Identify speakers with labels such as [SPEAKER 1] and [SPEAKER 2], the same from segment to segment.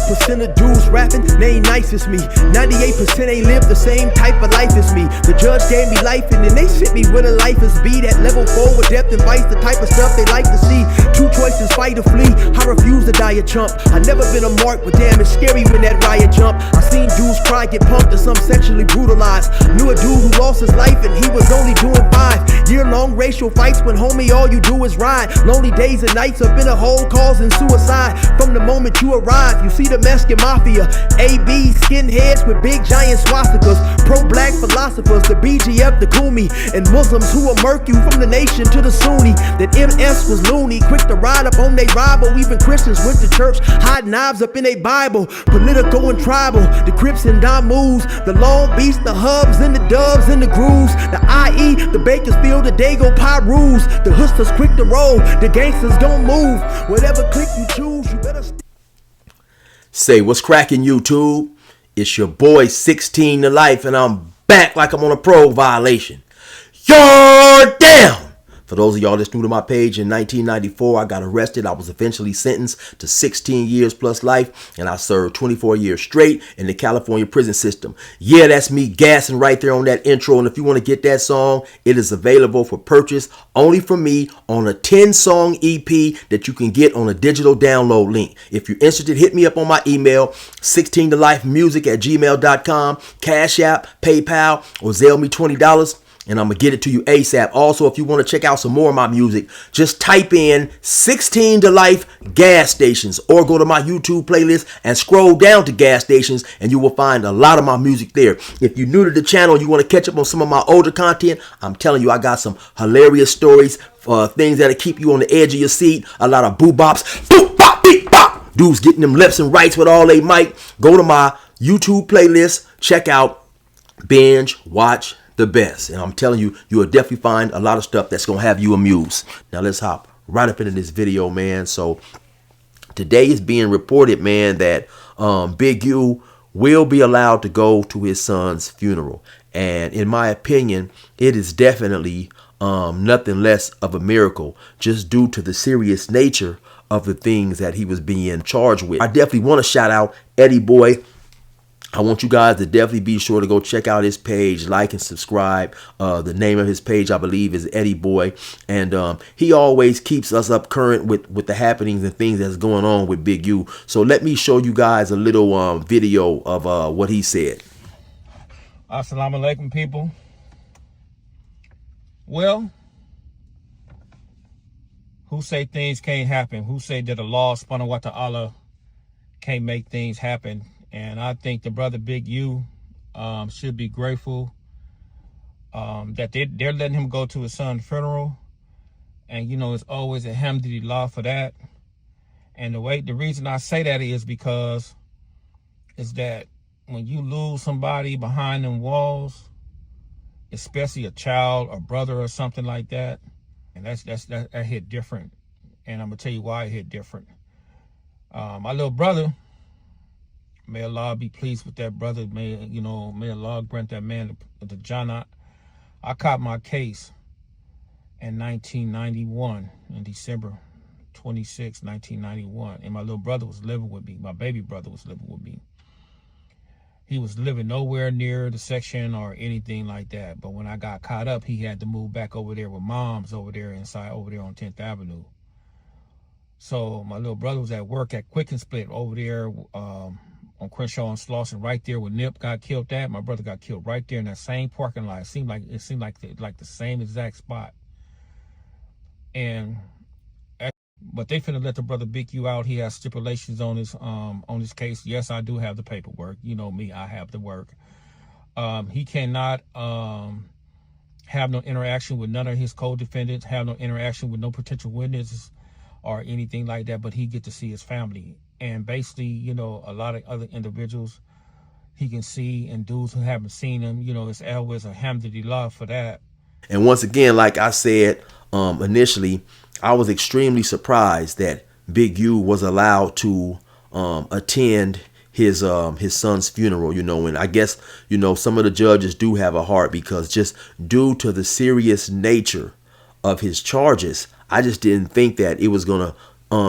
[SPEAKER 1] 1% of dudes rapping, they ain't nice as me. 98% ain't live the same type of life as me. The judge gave me life and then they sent me where the life is be. That level 4 with depth and vice, the type of stuff they like to see. Two choices, fight or flee. I refuse to die a chump. I never been a mark, but damn, it's scary when that riot jump. I seen dudes cry, get pumped, and some sexually brutalized. Knew a dude who lost his life and he was only doing 5 year-long racial fights when homie all you do is ride. Lonely days and nights up in a hole causing suicide. From the moment you arrive, you see the Mexican mafia, AB skinheads with big giant swastikas, pro-black philosophers, the BGF, the Kumi, and Muslims who will murk you from the nation to the Sunni. That MS was loony, quick to ride up on they rival. Even Christians went to church, hide knives up in a Bible. Political and tribal, the Crips and Damus, the Long Beach, the Hubs and the Dubs and the Grooves, the IE, the Bakersfield, the Dago Pyrus, the Hustlers quick to roll, the gangsters gon' move. Whatever click you choose, you better
[SPEAKER 2] Say what's cracking, YouTube? It's your boy 16 to Life, and I'm back like I'm on a parole violation. You're down! For those of y'all that's new to my page, in 1994, I got arrested. I was eventually sentenced to 16 years plus life, and I served 24 years straight in the California prison system. Yeah, that's me gassing right there on that intro, and if you want to get that song, it is available for purchase only from me on a 10-song EP that you can get on a digital download link. If you're interested, hit me up on my email, 16tolifemusic@gmail.com, Cash App, PayPal, or Zelle me $20. And I'm going to get it to you ASAP. Also, if you want to check out some more of my music, just type in 16 to Life gas stations or go to my YouTube playlist and scroll down to gas stations and you will find a lot of my music there. If you're new to the channel and you want to catch up on some of my older content, I'm telling you, I got some hilarious stories, things that'll keep you on the edge of your seat. A lot of boo-bops, boop-bop, beep-bop. Dudes getting them lefts and rights with all they might. Go to my YouTube playlist, check out Binge Watch the Best, and I'm telling you, you will definitely find a lot of stuff that's gonna have you amused. Now let's hop right up into this video, man. So today is being reported, man, that Big U will be allowed to go to his son's funeral, and in my opinion, it is definitely nothing less of a miracle, just due to the serious nature of the things that he was being charged with. I definitely want to shout out Eddie Boy. I want you guys to definitely be sure to go check out his page, like and subscribe. The name of his page, I believe, is Eddie Boy. And he always keeps us up current with the happenings and things that's going on with Big U. So let me show you guys a little video of what he said.
[SPEAKER 3] Assalamu alaikum, people. Well, who say things can't happen? Who say that Allah subhanahu wa ta'ala can't make things happen? And I think the brother Big U should be grateful that they're letting him go to his son's funeral. And, you know, it's always a alhamdulillah for that. And the reason I say that is because is that when you lose somebody behind them walls, especially a child or brother or something like that, and that hit different. And I'm gonna tell you why it hit different. My little brother, may Allah be pleased with that brother. May Allah grant that man the Jannah. I caught my case in 1991, in December 26, 1991. And my little brother was living with me. My baby brother was living with me. He was living nowhere near the section or anything like that. But when I got caught up, he had to move back over there with moms over there on 10th Avenue. So my little brother was at work at Quick and Split over there on Crenshaw and Slauson, right there where Nip got killed at. My brother got killed right there in that same parking lot. It seemed like the same exact spot. But they finna let the brother Big U out. He has stipulations on his case. Yes, I do have the paperwork. You know me, I have the work. He cannot have no interaction with none of his co-defendants, have no interaction with no potential witnesses or anything like that, but he get to see his family. And basically, you know, a lot of other individuals he can see, and dudes who haven't seen him, you know, it's always alhamdulillah for that.
[SPEAKER 2] And once again, like I said initially, I was extremely surprised that Big U was allowed to attend his son's funeral, you know. And I guess, you know, some of the judges do have a heart, because just due to the serious nature of his charges, I just didn't think that it was gonna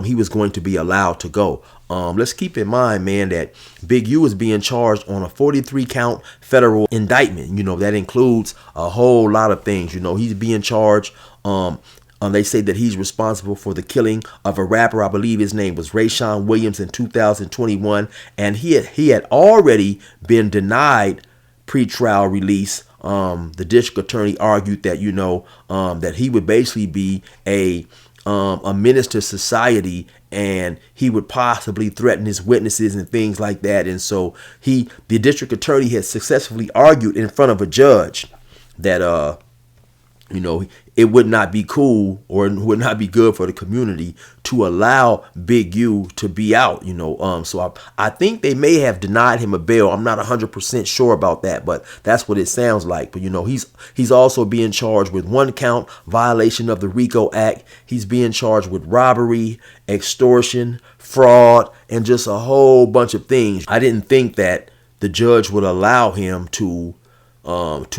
[SPEAKER 2] he was going to be allowed to go. Let's keep in mind, man, that Big U is being charged on a 43 count federal indictment. That includes a whole lot of things. He's being charged. They say that he's responsible for the killing of a rapper. I believe his name was Rayshawn Williams in 2021. And he had already been denied pretrial release. The district attorney argued that, that he would basically be a menace to society, and he would possibly threaten his witnesses and things like that. And so the district attorney has successfully argued in front of a judge that, it would not be cool or would not be good for the community to allow Big U to be out, So I think they may have denied him a bail. I'm not 100% sure about that, but that's what it sounds like. But, he's also being charged with 1 count violation of the RICO Act. He's being charged with robbery, extortion, fraud, and just a whole bunch of things. I didn't think that the judge would allow him to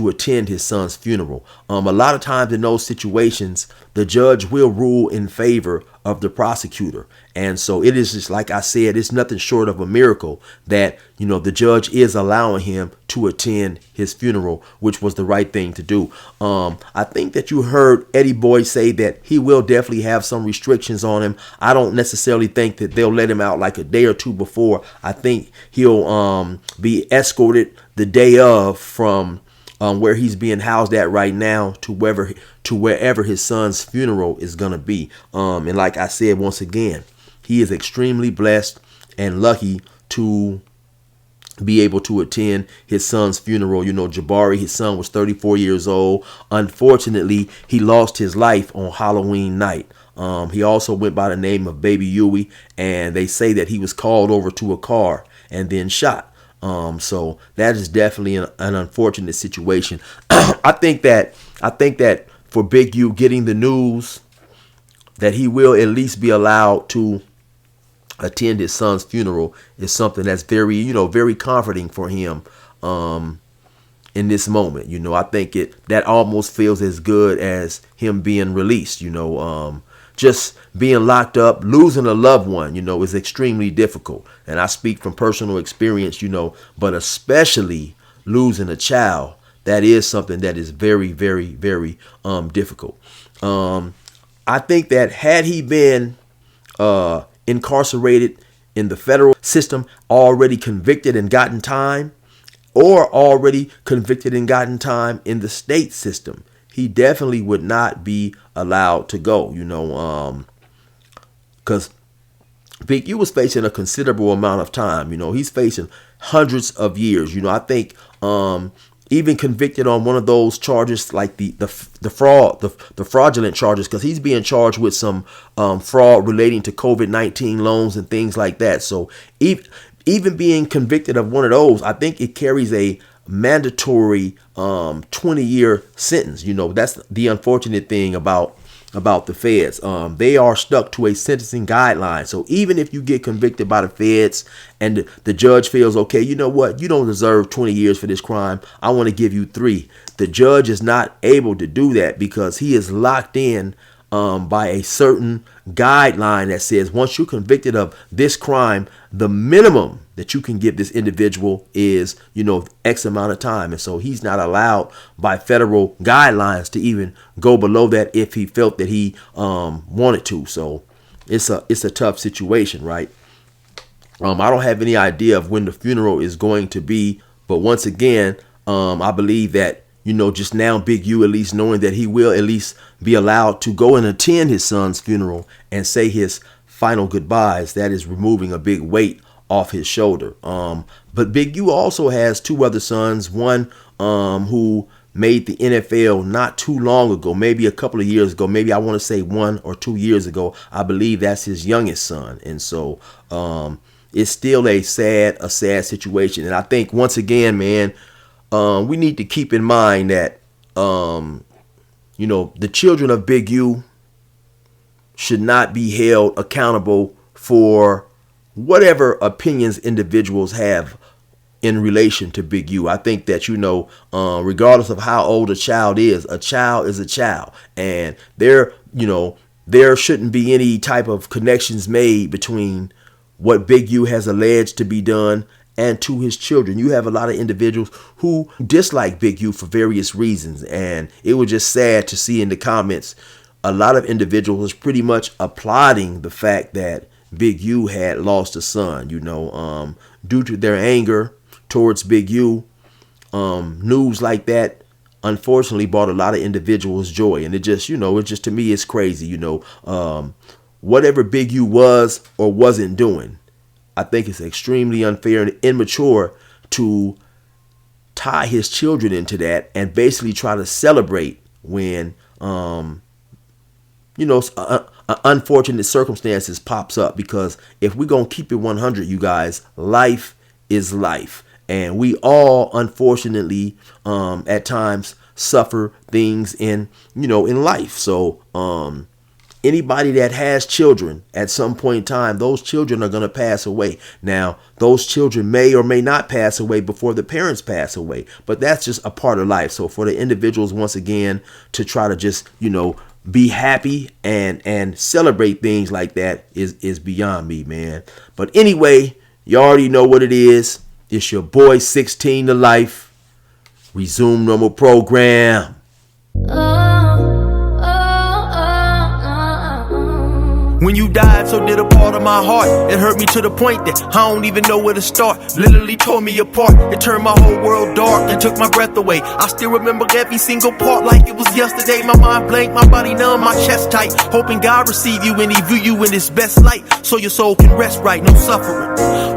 [SPEAKER 2] attend his son's funeral. A lot of times in those situations, the judge will rule in favor of the prosecutor. And so it is just like I said, it's nothing short of a miracle that, the judge is allowing him to attend his funeral, which was the right thing to do. I think that you heard Eddie Boy say that he will definitely have some restrictions on him. I don't necessarily think that they'll let him out like a day or two before. I think he'll be escorted the day of from where he's being housed at right now to wherever his son's funeral is going to be. And like I said, once again, he is extremely blessed and lucky to be able to attend his son's funeral. Jabari, his son, was 34 years old. Unfortunately, he lost his life on Halloween night. He also went by the name of Baby Huey, and they say that he was called over to a car and then shot. So that is definitely an unfortunate situation. I think that for Big U getting the news that he will at least be allowed to attend his son's funeral is something that's very, very comforting for him in this moment. I think that almost feels as good as him being released. Just being locked up, losing a loved one, is extremely difficult. And I speak from personal experience, but especially losing a child, that is something that is very, very, very difficult. I think that had he been incarcerated in the federal system, already convicted and gotten time, or already convicted and gotten time in the state system, he definitely would not be allowed to go, because Big U was facing a considerable amount of time. He's facing hundreds of years. I think even convicted on one of those charges, like the fraudulent charges, because he's being charged with some fraud relating to COVID-19 loans and things like that. So even being convicted of one of those, I think it carries a mandatory 20-year sentence. That's the unfortunate thing about the feds. They are stuck to a sentencing guideline. So even if you get convicted by the feds and the judge feels, okay, you know what, you don't deserve 20 years for this crime, I want to give you 3. The judge is not able to do that because he is locked in by a certain guideline that says once you're convicted of this crime, the minimum that you can give this individual is, X amount of time. And so he's not allowed by federal guidelines to even go below that if he felt that he wanted to. So it's a tough situation, right? I don't have any idea of when the funeral is going to be. But once again, I believe that, just now Big U, at least knowing that he will at least be allowed to go and attend his son's funeral and say his final goodbyes, that is removing a big weight off his shoulder. But Big U also has 2 other sons, one who made the NFL not too long ago, maybe a couple of years ago, maybe I want to say 1 or 2 years ago. I believe that's his youngest son. And so it's still a sad situation. And I think once again, man, we need to keep in mind that, the children of Big U should not be held accountable for whatever opinions individuals have in relation to Big U. I think that, regardless of how old a child is a child. And there shouldn't be any type of connections made between what Big U has alleged to be done and to his children. You have a lot of individuals who dislike Big U for various reasons, and it was just sad to see in the comments a lot of individuals pretty much applauding the fact that Big U had lost a son, due to their anger towards Big U. News like that unfortunately brought a lot of individuals joy, and it just to me it's crazy. Whatever Big U was or wasn't doing, I think it's extremely unfair and immature to tie his children into that and basically try to celebrate when unfortunate circumstances pops up. Because if we're gonna keep it 100, you guys, life is life, and we all unfortunately at times suffer things in life. So anybody that has children, at some point in time, those children are going to pass away. Now, those children may or may not pass away before the parents pass away, but that's just a part of life. So for the individuals, once again, to try to just, be happy and celebrate things like that is beyond me, man. But anyway, you already know what it is. It's your boy 16 to Life. Resume normal program.
[SPEAKER 1] When you died, so did a part of my heart. It hurt me to the point that I don't even know where to start. Literally tore me apart. It turned my whole world dark and took my breath away. I still remember every single part like it was yesterday. My mind blank, my body numb, my chest tight. Hoping God receive you and he view you in his best light, so your soul can rest right, no suffering.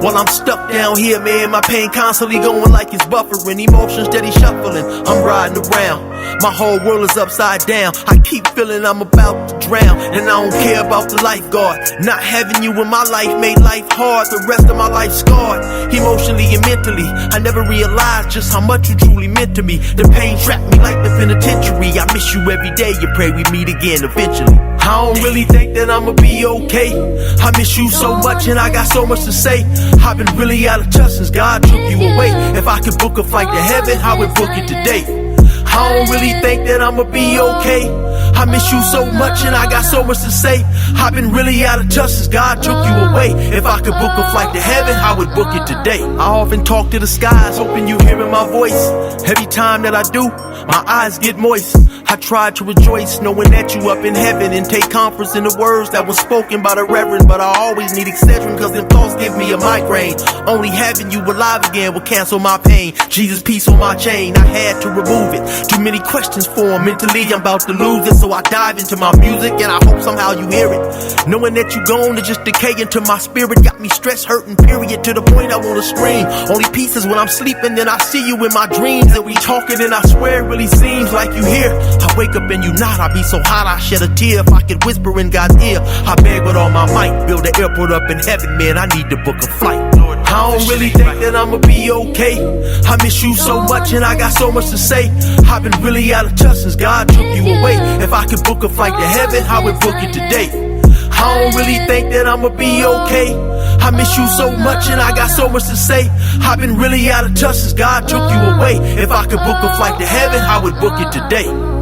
[SPEAKER 1] While I'm stuck down here, man, my pain constantly going like it's buffering. Emotions steady shuffling, I'm riding around. My whole world is upside down. I keep feeling I'm about to drown, and I don't care about the lifeguard. Not having you in my life made life hard. The rest of my life scarred, emotionally and mentally. I never realized just how much you truly meant to me. The pain trapped me like the penitentiary. I miss you every day, you pray we meet again eventually. I don't really think that I'ma be okay. I miss you so much and I got so much to say. I've been really out of touch since God took you away. If I could book a flight to heaven, I would book it today. I don't really think that I'ma be okay. I miss you so much and I got so much to say. I've been really out of touch since God took you away. If I could book a flight to heaven, I would book it today. I often talk to the skies, hoping you hearing my voice. Every time that I do, my eyes get moist. I try to rejoice knowing that you up in heaven, and take comfort in the words that were spoken by the reverend. But I always need Excedrin, cause them thoughts give me a migraine. Only having you alive again will cancel my pain. Jesus, peace on my chain, I had to remove it. Too many questions for him, mentally I'm about to lose it. So I dive into my music and I hope somehow you hear it. Knowing that you gone to just decay into my spirit got me stressed, hurting, period, to the point I wanna scream. Only peace is when I'm sleeping, then I see you in my dreams. And we talking and I swear it really seems like you here. I wake up and you not, I be so hot I shed a tear. If I could whisper in God's ear, I beg with all my might. Build an airport up in heaven, man, I need to book a flight. I don't really think that I'ma be okay. I miss you so much and I got so much to say. I've been really out of touch since God took you away. If I could book a flight to heaven, I would book it today. I don't really think that I'ma be okay. I miss you so much and I got so much to say. I've been really out of touch since God took you away. If I could book a flight to heaven, I would book it today.